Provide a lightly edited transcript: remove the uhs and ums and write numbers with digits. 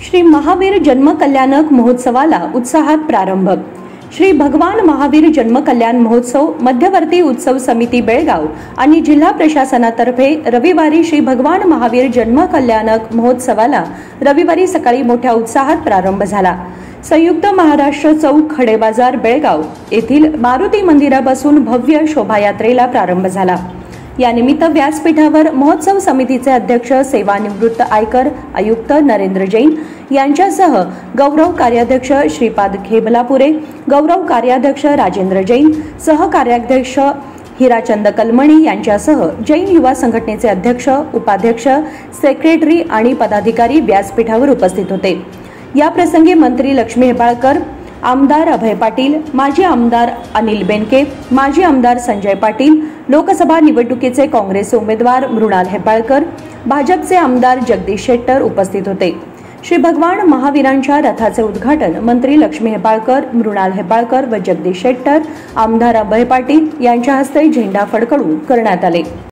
श्री महावीर जन्म कल्याणक महोत्सवाला उत्साहात प्रारंभ। श्री भगवान महावीर जन्म कल्याण महोत्सव मध्यवर्ती उत्सव समिती बेळगाव आणि जिल्हा प्रशासनातर्फे रविवारी श्री भगवान महावीर जन्म कल्याणक महोत्सवाला रविवारी सकाळी मोठ्या उत्साहात प्रारंभ झाला। संयुक्त महाराष्ट्र चौक खडे बाजार बेळगाव येथील मारुती मंदिरापासून भव्य शोभायात्रेला प्रारंभ झाला। या निमित्त व्यासपीठावर महोत्सव समितीचे अध्यक्ष सेवानिवृत्त आयकर आयुक्त नरेंद्र जैन यांच्यासह गौरव कार्याध्यक्ष श्रीपाद खेबलापुरे, गौरव कार्याध्यक्ष राजेंद्र जैन, सहकार्याध्यक्ष हिराचंद कलमणी यांच्यासह जैन युवा संघटनेचे अध्यक्ष, उपाध्यक्ष, सेक्रेटरी आणि पदाधिकारी व्यासपीठावर उपस्थित होते। या प्रसंगी मंत्री लक्ष्मी हेब्बाळकर, आमदार अभय पाटील, माजी आमदार अनिल बेनके, माजी आमदार संजय पाटील, लोकसभा निवडणुकीचे काँग्रेस उमेदवार मृणाल हेब्बाळकर, भाजपचे आमदार जगदीश शेट्टर उपस्थित होते। श्री भगवान महावीरांच्या रथाचे उद्घाटन मंत्री लक्ष्मी हेब्बाळकर, मृणाल हेब्बाळकर व जगदीश शेट्टर, आमदार अभय पाटील यांच्या हस्ते झेंडा फडकवून करण्यात आले।